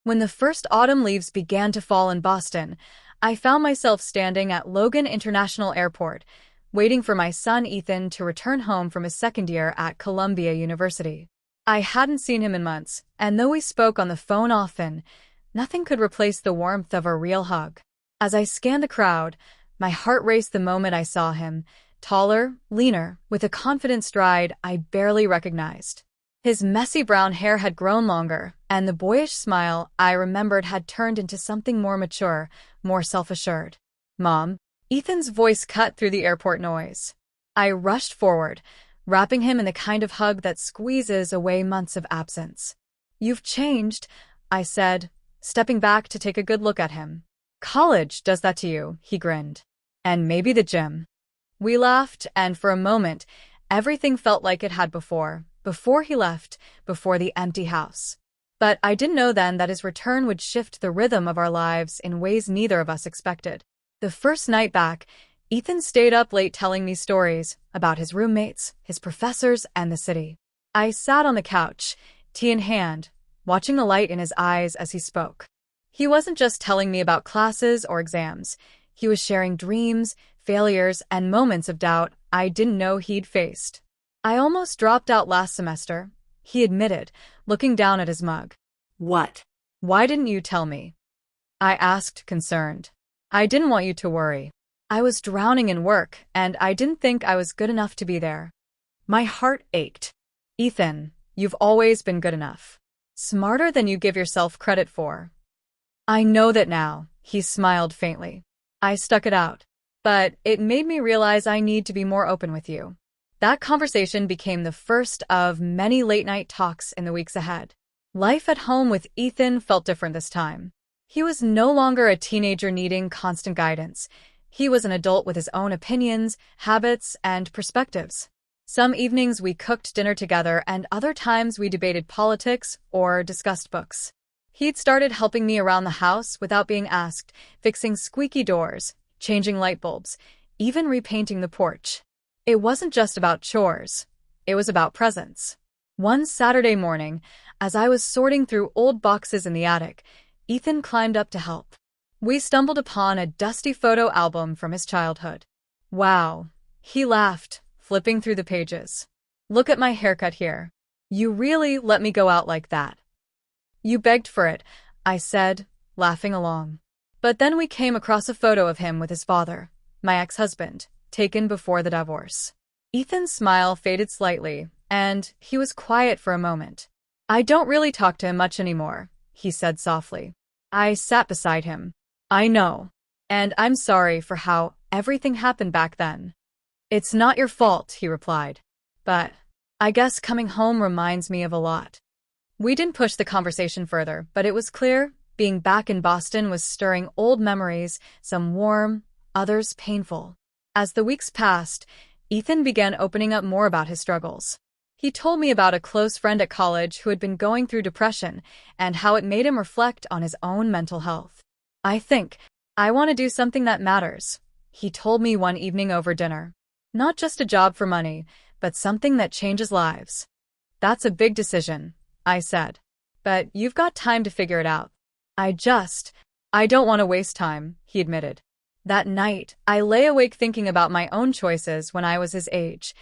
When the first autumn leaves began to fall in Boston, I found myself standing at Logan International Airport, waiting for my son Ethan to return home from his second year at Columbia University. I hadn't seen him in months, and though we spoke on the phone often, nothing could replace the warmth of a real hug. As I scanned the crowd, my heart raced the moment I saw him, taller, leaner, with a confident stride I barely recognized. His messy brown hair had grown longer, and the boyish smile I remembered had turned into something more mature, more self-assured. "Mom," Ethan's voice cut through the airport noise. I rushed forward, wrapping him in the kind of hug that squeezes away months of absence. "You've changed," I said, stepping back to take a good look at him. "College does that to you," he grinned. "And maybe the gym." We laughed, and for a moment, everything felt like it had before he left, before the empty house. But I didn't know then that his return would shift the rhythm of our lives in ways neither of us expected. The first night back, Ethan stayed up late telling me stories about his roommates, his professors, and the city. I sat on the couch, tea in hand, watching the light in his eyes as he spoke. He wasn't just telling me about classes or exams. He was sharing dreams, failures, and moments of doubt I didn't know he'd faced. "I almost dropped out last semester," he admitted, looking down at his mug. "What?" "Why didn't you tell me?" I asked, concerned. "I didn't want you to worry. I was drowning in work, and I didn't think I was good enough to be there." My heart ached. "Ethan, you've always been good enough. Smarter than you give yourself credit for." "I know that now," he smiled faintly. I stuck it out. "But it made me realize I need to be more open with you." That conversation became the first of many late-night talks in the weeks ahead. Life at home with Ethan felt different this time. He was no longer a teenager needing constant guidance. He was an adult with his own opinions, habits, and perspectives. Some evenings we cooked dinner together, and other times we debated politics or discussed books. He'd started helping me around the house without being asked, fixing squeaky doors, changing light bulbs, even repainting the porch. It wasn't just about chores. It was about presence. One Saturday morning, as I was sorting through old boxes in the attic, Ethan climbed up to help. We stumbled upon a dusty photo album from his childhood. "Wow," he laughed, flipping through the pages. "Look at my haircut here. You really let me go out like that." "You begged for it," I said, laughing along. But then we came across a photo of him with his father, my ex-husband, taken before the divorce. Ethan's smile faded slightly, and he was quiet for a moment. "I don't really talk to him much anymore," he said softly. I sat beside him. "I know. And I'm sorry for how everything happened back then." "It's not your fault," he replied. "But I guess coming home reminds me of a lot." We didn't push the conversation further, but it was clear being back in Boston was stirring old memories, some warm, others painful. As the weeks passed, Ethan began opening up more about his struggles. He told me about a close friend at college who had been going through depression and how it made him reflect on his own mental health. "I think I want to do something that matters," he told me one evening over dinner. "Not just a job for money, but something that changes lives." "That's a big decision," I said. "But you've got time to figure it out." I don't want to waste time," he admitted. That night, I lay awake thinking about my own choices when I was his age,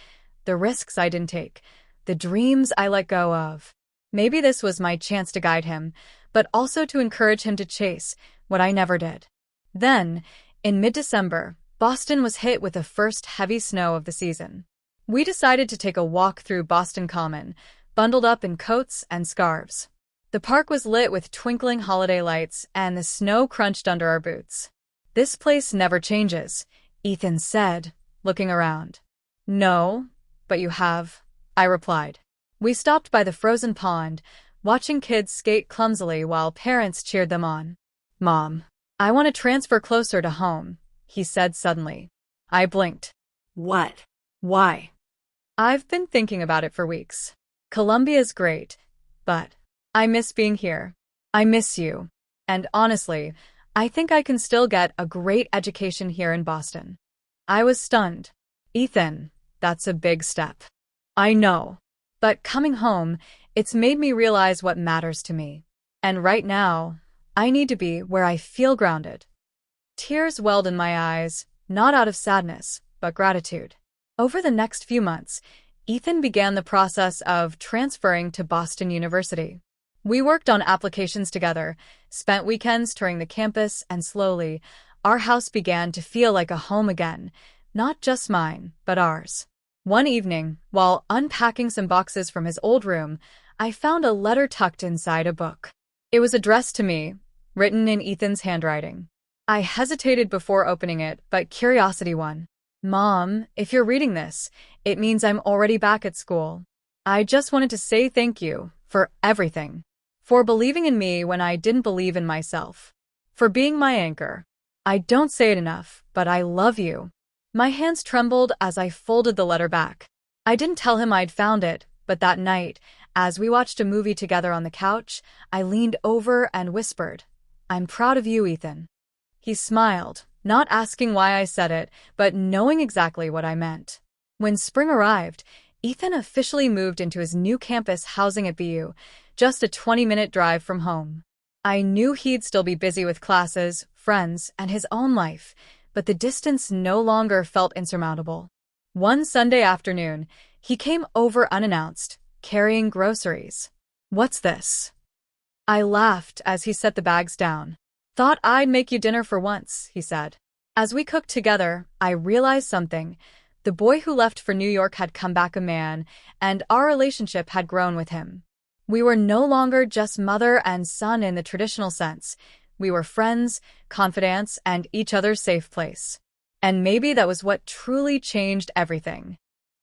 the risks I didn't take, the dreams I let go of. Maybe this was my chance to guide him, but also to encourage him to chase what I never did. Then, in mid-December, Boston was hit with the first heavy snow of the season. We decided to take a walk through Boston Common, bundled up in coats and scarves. The park was lit with twinkling holiday lights, and the snow crunched under our boots. "This place never changes," Ethan said, looking around. "No, but you have," I replied. We stopped by the frozen pond, watching kids skate clumsily while parents cheered them on. "Mom, I want to transfer closer to home," he said suddenly. I blinked. "What? "Why?" "I've been thinking about it for weeks. Columbia's great, but I miss being here. I miss you. And honestly, I think I can still get a great education here in Boston." I was stunned. "Ethan, that's a big step." "I know. But coming home, it's made me realize what matters to me. And right now, I need to be where I feel grounded. Tears welled in my eyes, not out of sadness, but gratitude. Over the next few months, Ethan began the process of transferring to Boston University. We worked on applications together, spent weekends touring the campus, and slowly, our house began to feel like a home again, not just mine, but ours. One evening, while unpacking some boxes from his old room, I found a letter tucked inside a book. It was addressed to me, written in Ethan's handwriting. I hesitated before opening it, but curiosity won. Mom, if you're reading this, it means I'm already back at school. I just wanted to say thank you for everything. For believing in me when I didn't believe in myself. For being my anchor. I don't say it enough, but I love you. My hands trembled as I folded the letter back. I didn't tell him I'd found it, but that night, as we watched a movie together on the couch, I leaned over and whispered, "I'm proud of you, Ethan." He smiled, not asking why I said it, but knowing exactly what I meant. When spring arrived, Ethan officially moved into his new campus housing at BU, just a 20-minute drive from home. I knew he'd still be busy with classes, friends, and his own life, but the distance no longer felt insurmountable. One Sunday afternoon, he came over unannounced, carrying groceries. "What's this?" I laughed as he set the bags down. "Thought I'd make you dinner for once," he said. As we cooked together, I realized something. The boy who left for New York had come back a man, and our relationship had grown with him. We were no longer just mother and son in the traditional sense. We were friends, confidants, and each other's safe place. And maybe that was what truly changed everything.